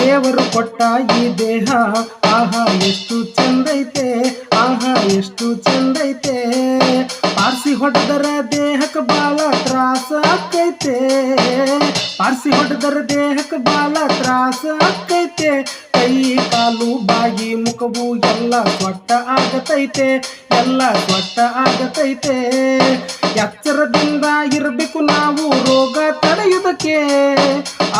ದೇವರು ಕೊಟ್ಟ ಈ ದೇಹ ಆಹಾ ಎಷ್ಟು ಚಂದೈತೆ, ಆಹಾ ಎಷ್ಟು ಚಂದೈತೆ. ಪಾರ್ಸಿ ಹೊಡೆದರ ದೇಹಕ್ಕೆ ಬಾಳ ತ್ರಾಸ ಆಕೈತೆ, ಪಾರ್ಸಿ ಹೊಡೆದರ ದೇಹಕ್ಕೆ ಬಾಳ ತ್ರಾಸ ಆಕೈತೆ. ಕೈ ಕಾಲು ಬಾಗಿ ಮುಖವು ಎಲ್ಲ ಸೊಟ್ಟ ಆಗತೈತೆ, ಎಲ್ಲ ಸೊಟ್ಟ ಆಗತೈತೆ. ಎಚ್ಚರದಿಂದ ಇರಬೇಕು ನಾವು ರೋಗ ತಡೆಯುವುದಕ್ಕೆ,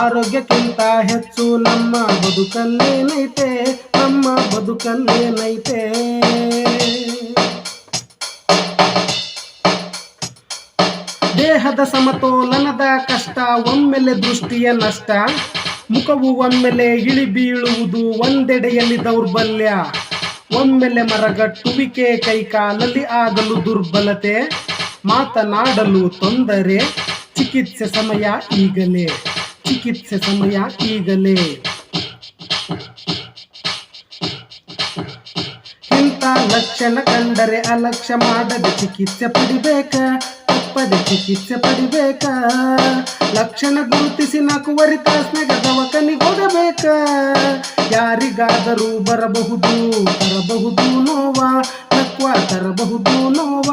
ಆರೋಗ್ಯಕ್ಕಿಂತ ಹೆಚ್ಚು ನಮ್ಮ ಬದುಕಲ್ಲೇನೈತೆ, ನಮ್ಮ ಬದುಕಲ್ಲೇನೈತೆ. ದೇಹದ ಸಮತೋಲನದ ಕಷ್ಟ, ಒಮ್ಮೆಲೆ ದೃಷ್ಟಿಯ ನಷ್ಟ, ಮುಖವು ಒಮ್ಮೆಲೆ ಇಳಿ ಬೀಳುವುದು, ಒಂದೆಡೆಯಲ್ಲಿ ದೌರ್ಬಲ್ಯ, ಒಮ್ಮೆಲೆ ಮರಗಟ್ಟುವಿಕೆ, ಕೈಕಾಲಲ್ಲಿ ಆಗಲು ದುರ್ಬಲತೆ, ಮಾತನಾಡಲು ತೊಂದರೆ. ಚಿಕಿತ್ಸೆ ಸಮಯ ಈಗಲೇ, ಚಿಕಿತ್ಸೆ ಸಮಯ ಈಗಲೇ. ಇಂಥ ಲಕ್ಷಣ ಕಂಡರೆ ಅಲಕ್ಷ್ಯ ಮಾಡದೆ ಚಿಕಿತ್ಸೆ ಪಡಿಬೇಕ, ತಪ್ಪದೆ ಚಿಕಿತ್ಸೆ ಪಡಿಬೇಕ. ಲಕ್ಷಣ ಗುರುತಿಸಿ 4 ತಾಸ್ನಾಗ ದವಾಖಾನಿಗೆ ಹೋಗಬೇಕ. ಯಾರಿಗಾದರೂ ಬರಬಹುದು ತರಬಹುದು ನೋವ, ನಕ್ವ ತರಬಹುದು ನೋವ.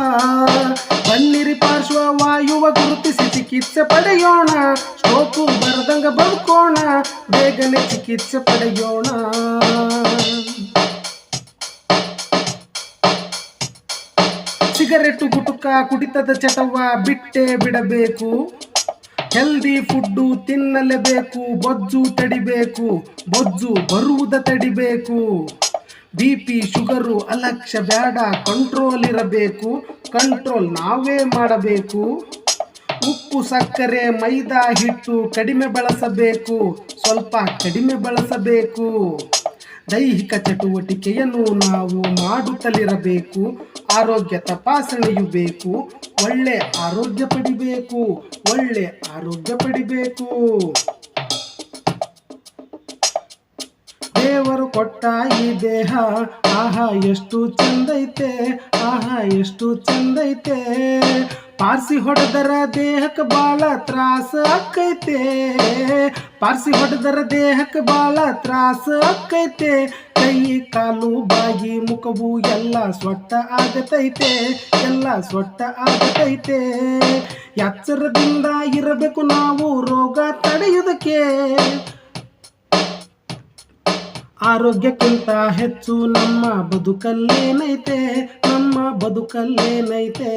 ಬನ್ನಿರಿ ಪಾರ್ಶ್ವವಾಯುವ ಗುರುತಿಸಿ ಚಿಕಿತ್ಸೆ ಪಡೆಯೋಣ, ಸ್ಟ್ರೋಕು ಬರದಂಗ ಬದುಕೋಣ, ಬೇಗನೆ ಚಿಕಿತ್ಸೆ ಪಡೆಯೋಣ. ಸಿಗರೆಟ್ಟು ಗುಟುಕ ಕುಡಿತದ ಚಟವ ಬಿಟ್ಟೇ ಬಿಡಬೇಕು, ಹೆಲ್ದಿ ಫುಡ್ಡು ತಿನ್ನಲೇಬೇಕು. ಬೊಜ್ಜು ತಡಿಬೇಕು, ಬೊಜ್ಜು ಬರುವುದ ತಡಿಬೇಕು. BP ಶುಗರು ಅಲಕ್ಷ್ಯ ಬ್ಯಾಡ, ಕಂಟ್ರೋಲ್ ಇರಬೇಕು, ಕಂಟ್ರೋಲ್ ನಾವೇ ಮಾಡಬೇಕು. ಉಪ್ಪು ಸಕ್ಕರೆ ಮೈದಾ ಹಿಟ್ಟು ಕಡಿಮೆ ಬಳಸಬೇಕು, ಸ್ವಲ್ಪ ಕಡಿಮೆ ಬಳಸಬೇಕು. ದೈಹಿಕ ಚಟುವಟಿಕೆಯನ್ನು ನಾವು ಮಾಡುತ್ತಲಿರಬೇಕು, ಆರೋಗ್ಯ ತಪಾಸಣೆಯು ಬೇಕು, ಒಳ್ಳೆ ಆರೋಗ್ಯ ಪಡಿಬೇಕು, ಒಳ್ಳೆ ಆರೋಗ್ಯ ಪಡಿಬೇಕು. ದೇವರು ಕೊಟ್ಟ ಈ ದೇಹ ಆಹಾ ಎಷ್ಟು ಚಂದೈತೆ, ಆಹಾ ಎಷ್ಟು ಚಂದೈತೆ. ಪಾರ್ಸಿ ಹೊಡೆದರ ದೇಹಕ್ಕೆ ಬಾಳ ತ್ರಾಸ ಆಕೈತೆ, ಪಾರ್ಸಿ ಹೊಡೆದರ ದೇಹಕ್ಕೆ ಬಾಳ ತ್ರಾಸ ಆಕೈತೆ. ಕೈ ಕಾಲು ಬಾಗಿ ಮುಖವು ಎಲ್ಲ ಸೊಟ್ಟ ಆಗತೈತೆ, ಎಲ್ಲ ಸೊಟ್ಟ ಆಗತೈತೆ. ಎಚ್ಚರದಿಂದ ಇರಬೇಕು ನಾವು ರೋಗ ತಡೆಯುವುದಕ್ಕೆ, ಆರೋಗ್ಯಕ್ಕಿಂತ ಹೆಚ್ಚು ನಮ್ಮ ಬದುಕಲ್ಲೇನೈತೆ, ನಮ್ಮ ಬದುಕಲ್ಲೇನೈತೆ.